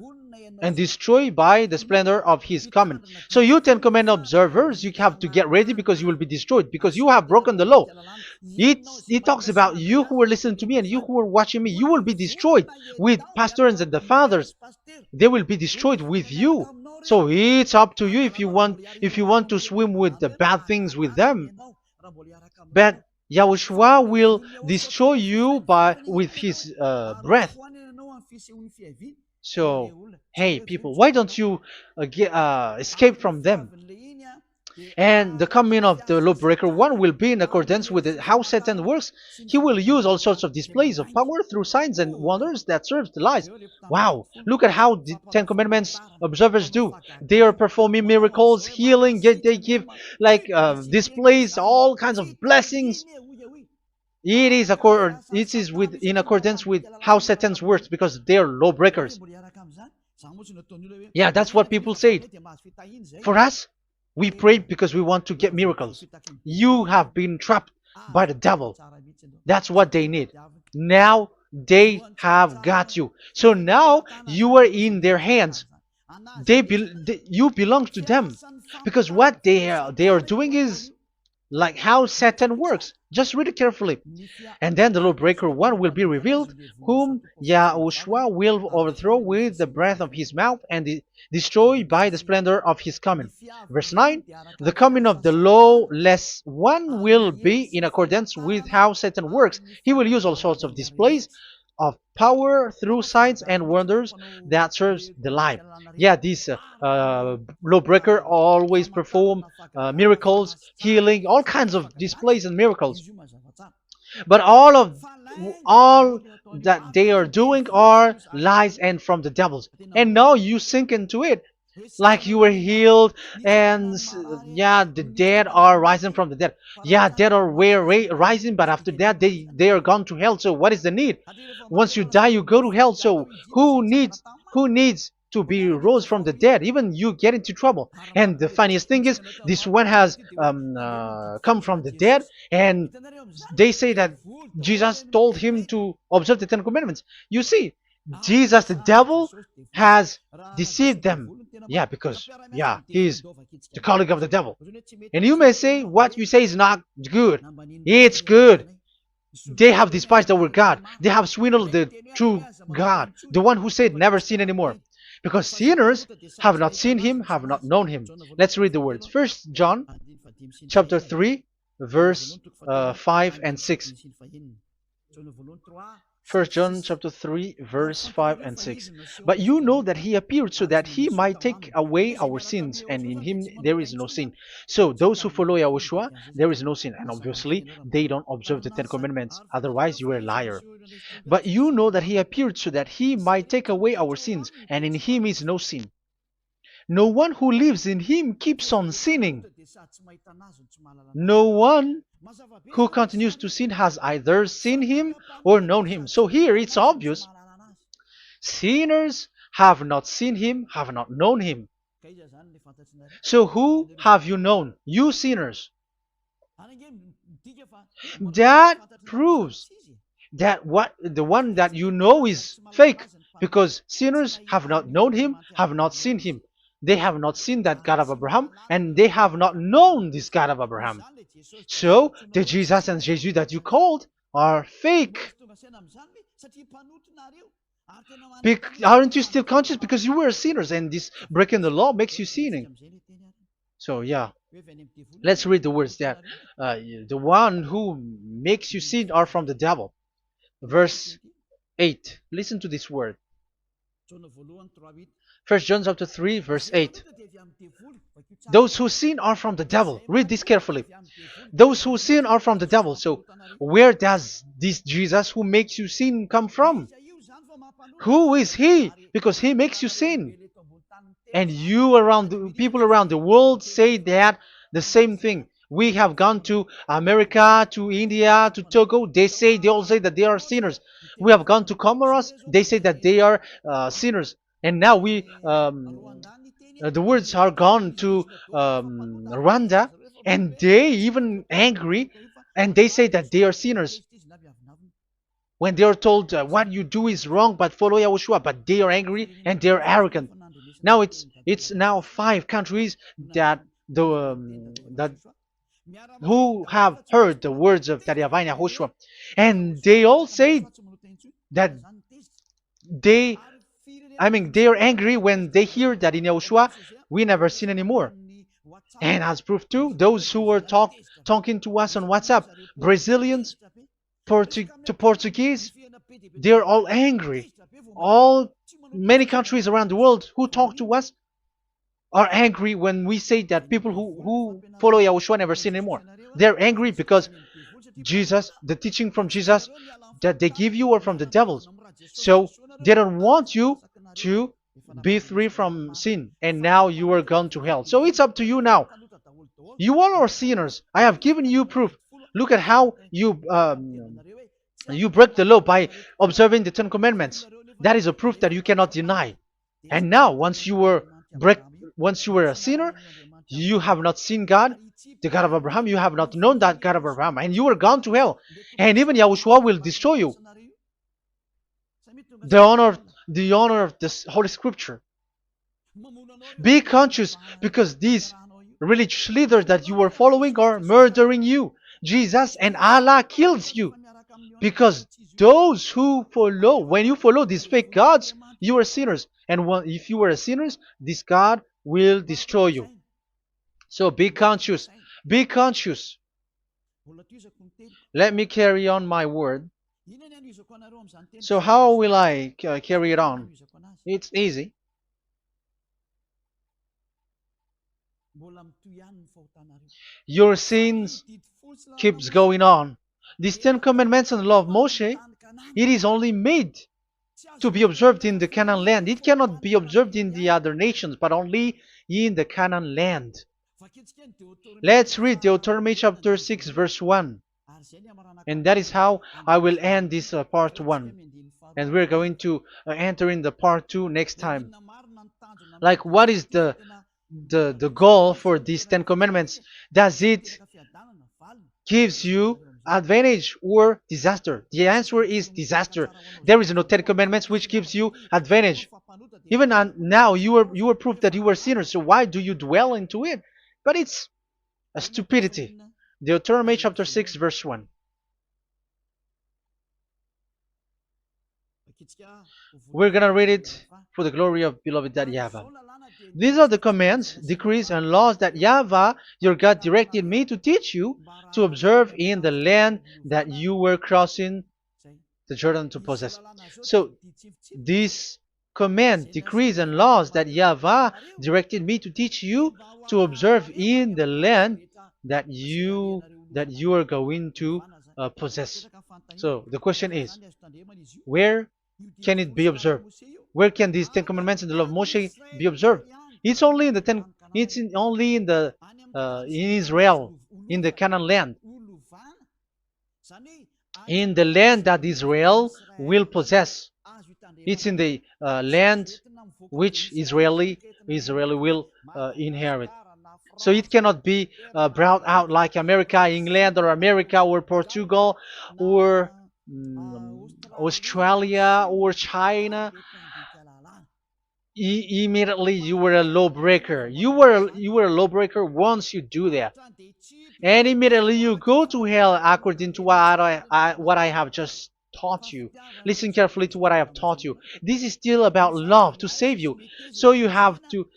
and destroy by the splendor of his coming. So you Ten Commandment observers, you have to get ready because you will be destroyed, because you have broken the law. It talks about you who are listening to me and you who are watching me. You will be destroyed with pastors and the fathers. They will be destroyed with you. So it's up to you if you want to swim with the bad things with them. But Yahushua will destroy you with his breath. So, hey people, why don't you escape from them? And the coming of the lawbreaker one will be in accordance with how Satan works. He will use all sorts of displays of power through signs and wonders that serve the lies. Wow, look at how the Ten Commandments observers do. They are performing miracles, healing, they give displays, all kinds of blessings. It is in accordance with how Satan works, because they are lawbreakers. Yeah, that's what people say. For us, we pray because we want to get miracles. You have been trapped by the devil. That's what they need. Now they have got you. So now you are in their hands. You belong to them, because what they are doing is like how Satan works. Just read it carefully. And then the lawbreaker one will be revealed, whom Yahushua will overthrow with the breath of his mouth and destroy by the splendor of his coming. Verse 9, the coming of the lawless one will be in accordance with how Satan works. He will use all sorts of displays of power through signs and wonders that serves the lie. Yeah, this lawbreaker always perform miracles, healing, all kinds of displays and miracles. But all that they are doing are lies and from the devils. And now you sink into it, like you were healed, and yeah, the dead are rising from the dead. Yeah, dead are rising, but after that they are gone to hell. So what is the need? Once you die, you go to hell. So who needs to be rose from the dead? Even you get into trouble. And the funniest thing is, this one has come from the dead, and they say that Jesus told him to observe the Ten Commandments. You see, Jesus, the devil, has deceived them. Yeah, because yeah, he's the colleague of the devil. And you may say what you say is not good. It's good. They have despised our God. They have swindled the true God, the one who said never sin anymore. Because sinners have not seen him, have not known him. Let's read the words. First John chapter 3, verse 5 and 6. First John chapter 3, verse 5 and 6. But you know that he appeared so that he might take away our sins, and in him there is no sin. So those who follow YAHOSHUAH, there is no sin. And obviously, they don't observe the Ten Commandments. Otherwise, you are a liar. But you know that he appeared so that he might take away our sins, and in him is no sin. No one who lives in him keeps on sinning. No one who continues to sin has either seen him or known him. So here it's obvious. Sinners have not seen him, have not known him. So who have you known? You sinners. That proves that the one that you know is fake, because sinners have not known him, have not seen him. They have not seen that God of Abraham, and they have not known this God of Abraham. So the Jesus and Jesus that you called are fake. Aren't you still conscious? Because you were sinners, and this breaking the law makes you sinning. So yeah, let's read the words that the one who makes you sin are from the devil. Verse 8. Listen to this word. First John chapter 3, verse 8. Those who sin are from the devil. Read this carefully. Those who sin are from the devil. So where does this Jesus who makes you sin come from? Who is he? Because he makes you sin. And people around the world say that the same thing. We have gone to America, to India, to Togo. They all say that they are sinners. We have gone to Comoros. They say that they are sinners. And now the words are gone to Rwanda, and they even angry, and they say that they are sinners. When they are told what you do is wrong, but follow YAHOSHUAH, but they are angry and they are arrogant. Now it's now 5 countries that who have heard the words of Tariavine YAHOSHUAH, and they all say that they are angry when they hear that in YAHOSHUAH we never sin anymore. And as proof too, those who were talking to us on WhatsApp, Brazilians, Portuguese, they're all angry. Many countries around the world who talk to us are angry when we say that people who follow YAHOSHUAH never sin anymore. They're angry because Jesus, the teaching from Jesus that they give you are from the devils. So they don't want you to be free from sin, and now you are gone to hell. So it's up to you now. You all are sinners. I have given you proof. Look at how you break the law by observing the Ten Commandments. That is a proof that you cannot deny. And now, once you were a sinner, you have not seen God, the God of Abraham. You have not known that God of Abraham, and you are gone to hell. And even Yahushua will destroy you. The honor, the honor of this Holy Scripture. Be conscious, because these religious leaders that you are following are murdering you. Jesus and Allah kills you, because those who follow, when you follow these fake gods, you are sinners. And if you are a sinner, this God will destroy you. So be conscious. Be conscious. Let me carry on my word. So how will I carry it on? It's easy. Your sins keeps going on. These 10 commandments and the law of Moshe, it is only made to be observed in the Canaan land. It cannot be observed in the other nations, but only in the Canaan land. Let's read Deuteronomy chapter 6 verse 1. And that is how I will end this part 1. And we're going to enter in the part 2 next time. Like, what is the goal for these 10 commandments? Does it gives you advantage or disaster? The answer is disaster. There is no 10 commandments which gives you advantage. Even now you are proof that you are sinners, so why do you dwell into it? But it's a stupidity. Deuteronomy chapter 6 verse 1. We're gonna read it for the glory of beloved Daddy Yahvah. These are the commands, decrees, and laws that Yahvah, your God, directed me to teach you to observe in the land that you were crossing the Jordan to possess. So, these command, decrees, and laws that Yahvah directed me to teach you to observe in the land that you are going to possess. So, the question is, where can it be observed? Where can these 10 commandments and the law of Moshe be observed? It's only in the only in the in Israel, in the Canaan land, in the land that Israel will possess. It's in the land which Israeli will inherit. So it cannot be brought out like America, England, or America, or Portugal, or Australia, or China. Immediately you were a lawbreaker. You were a lawbreaker once you do that, and immediately you go to hell according to what I have just taught you. Listen carefully to what I have taught you. This is still about love to save you. So you have to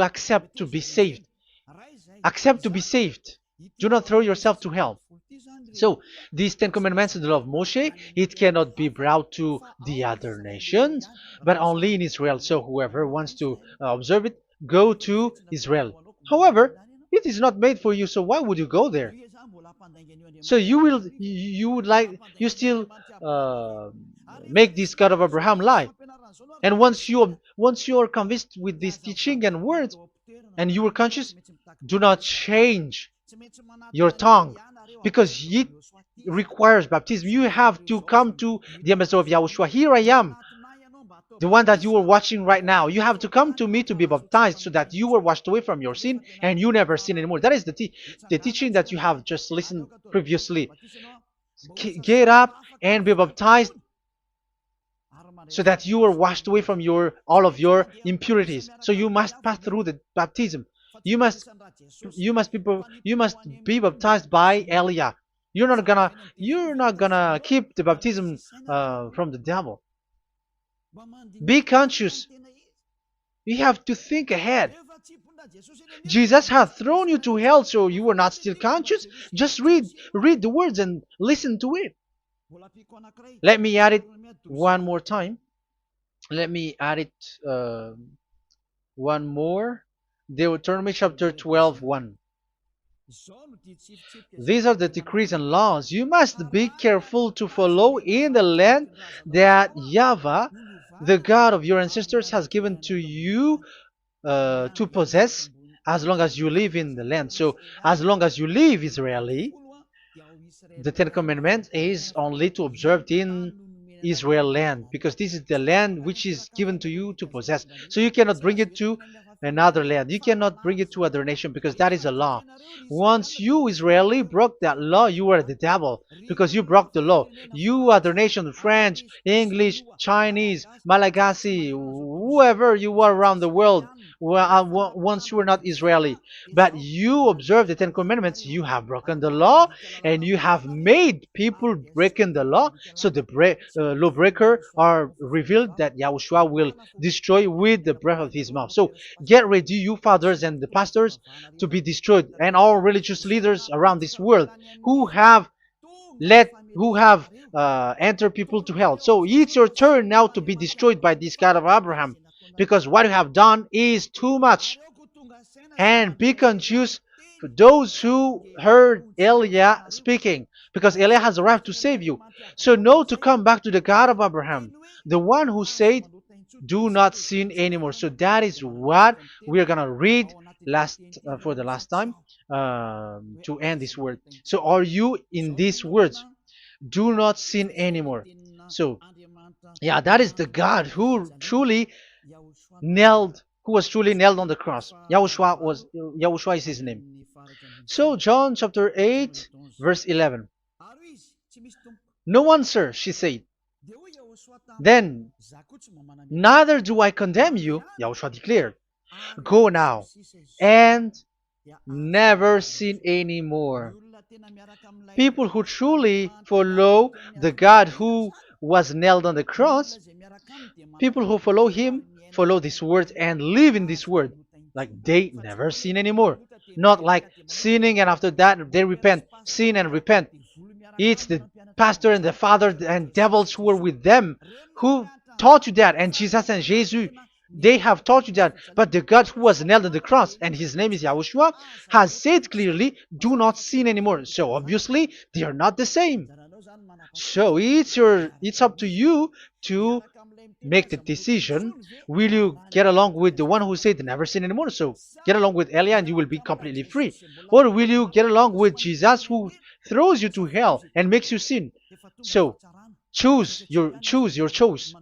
accept to be saved. Accept to be saved. Do not throw yourself to hell. So, these 10 commandments in the law of Moshe, it cannot be brought to the other nations, but only in Israel. So, whoever wants to observe it, go to Israel. However, it is not made for you, so why would you go there? So you still make this God of Abraham lie. And once you are convinced with this teaching and words, and you are conscious, do not change your tongue, because it requires baptism. You have to come to the ambassador of Yahushua. Here I am, the one that you are watching right now. You have to come to me to be baptized, so that you are washed away from your sin and you never sin anymore. That is the teaching that you have just listened previously. Get up and be baptized, so that you are washed away from all of your impurities. So you must pass through the baptism. You must be baptized by Elia. You're not gonna keep the baptism from the devil. Be conscious. You have to think ahead. Jesus has thrown you to hell, so you are not still conscious. Just read the words and listen to it. Let me add it one more time. Let me add it one more. Deuteronomy chapter 12:1. These are the decrees and laws you must be careful to follow in the land that Yahvah, the God of your ancestors, has given to you to possess, as long as you live in the land. So, as long as you live Israeli, the 10 Commandments is only to observe in Israel land, because this is the land which is given to you to possess. So you cannot bring it to another land. You cannot bring it to other nation because that is a law. Once you Israeli broke that law, you were the devil because you broke the law. You other nation, French, English, Chinese, Malagasy, whoever you are around the world, once you were not Israeli, but you observe the Ten Commandments, you have broken the law and you have made people breaking the law. So the lawbreaker are revealed that Yahushua will destroy with the breath of his mouth. So get ready, you fathers and the pastors, to be destroyed, and all religious leaders around this world who have entered people to hell. So it's your turn now to be destroyed by this God of Abraham, because what you have done is too much. And be conscious for those who heard Eliah speaking, because Eliah has arrived to save you. So know to come back to the God of Abraham, the one who said, do not sin anymore. So that is what we are going to read for the last time to end this word. So are you in these words? Do not sin anymore. So yeah, that is the God who was truly nailed on the cross. Yahushua is his name. So John chapter 8 verse 11. No answer, she said. Then, neither do I condemn you, Yahushua declared. Go now and never sin anymore. People who truly follow the God who was nailed on the cross, people who follow him, follow this word and live in this word. Like they never sin anymore. Not like sinning and after that they repent. Sin and repent. It's the pastor and the father and devils who were with them who taught you that. And Jesus and Jesus, they have taught you that. But the God who was nailed on the cross, and his name is Yahushua, has said clearly, do not sin anymore. So obviously, they are not the same. So it's up to you to make the decision. Will you get along with the one who said never sin anymore? So get along with Elia and you will be completely free. Or will you get along with Jesus who throws you to hell and makes you sin? So choose your choice.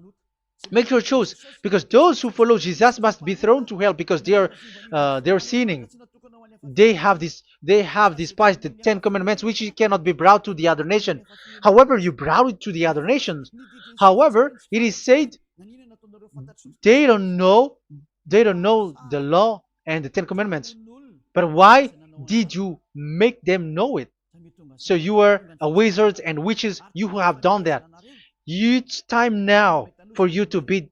Make your choice, because those who follow Jesus must be thrown to hell because they are sinning. They have despised the Ten Commandments, which cannot be brought to the other nation. However, you brought it to the other nations. However, it is said they don't know the law and the Ten Commandments. But why did you make them know it? So you are a wizard and witches, you who have done that. It's time now for you to be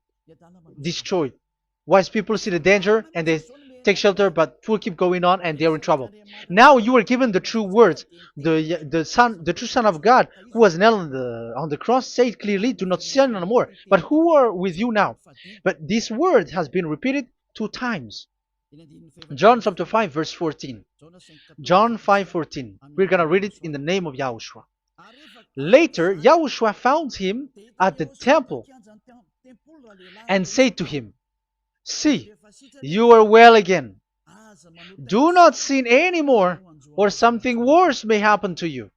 destroyed. Wise people see the danger and they take shelter, but will keep going on and they are in trouble. Now you are given the true words. The true Son of God, who was nailed on the cross, said clearly, do not sin no more. But who are with you now? But this word has been repeated 2 times. John chapter 5 verse 14. John 5:14. We're gonna read it in the name of Yahushua. Later, Yahushua found him at the temple and said to him, see, you are well again. Do not sin anymore, or something worse may happen to you.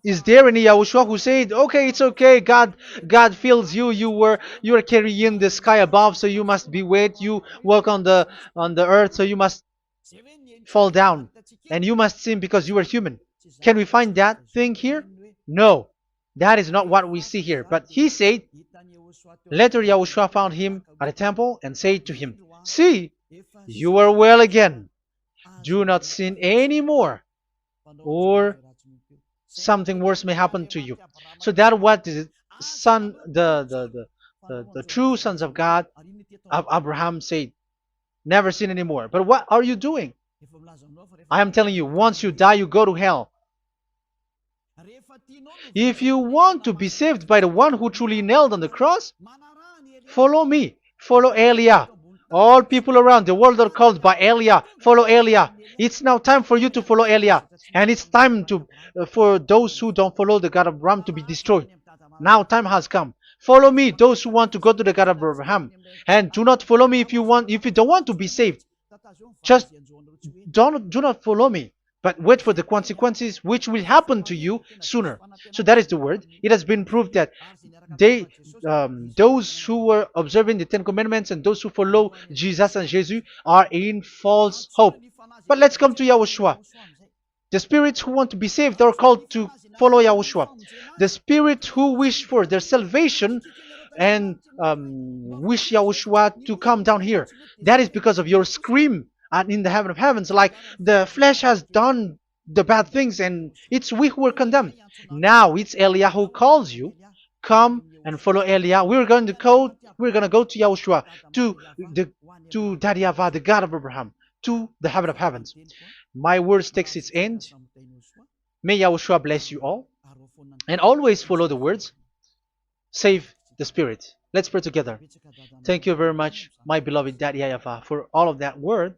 Is there any Yahushua who said, okay, it's okay, God feels you, you are carrying the sky above, so you must be wet, you walk on the earth, so you must fall down, and you must sin because you are human. Can we find that thing here? No, that is not what we see here. But he said, later Yahushua found him at a temple and said to him, see, you are well again. Do not sin anymore, or something worse may happen to you. So that what the son, the true sons of God, of Abraham said, never sin anymore. But what are you doing? I am telling you, once you die, you go to hell. If you want to be saved by the one who truly nailed on the cross, follow me. Follow Elia. All people around the world are called by Elia. Follow Elia. It's now time for you to follow Elia. And it's time for those who don't follow the God of Abraham to be destroyed. Now time has come. Follow me, those who want to go to the God of Abraham. And do not follow me if you don't want to be saved. Just do not follow me. but wait for the consequences which will happen to you sooner. So that is the word. It has been proved that they, those who were observing the Ten Commandments and those who follow Jesus and Jesus are in false hope. But let's come to Yahushua. The spirits who want to be saved are called to follow Yahushua. The spirits who wish for their salvation and wish Yahushua to come down here. That is because of your scream in the heaven of heavens. Like the flesh has done the bad things and it's we who were condemned. Now it's Eliah who calls you. Come and follow Eliah. We're gonna go to Yahushua, to the to Daddy YAHVAH, the God of Abraham, to the heaven of heavens. My words takes its end. May Yahushua bless you all. And always follow the words. Save the spirit. Let's pray together. Thank you very much, my beloved Daddy YAHVAH, for all of that word.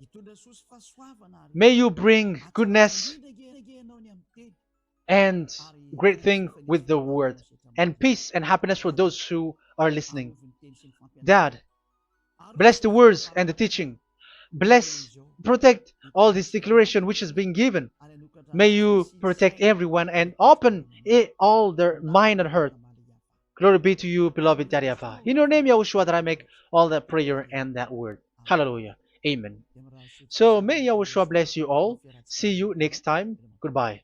May you bring goodness and great thing with the word, and peace and happiness for those who are listening. Dad, bless the words and the teaching. Bless, protect all this declaration which is being given. May you protect everyone and open all their mind and heart. Glory be to you, beloved Daddy YAHVAH. In your name, Yahushua, that I make all that prayer and that word. Hallelujah. Amen. So may Yahushua bless you all. See you next time. Goodbye.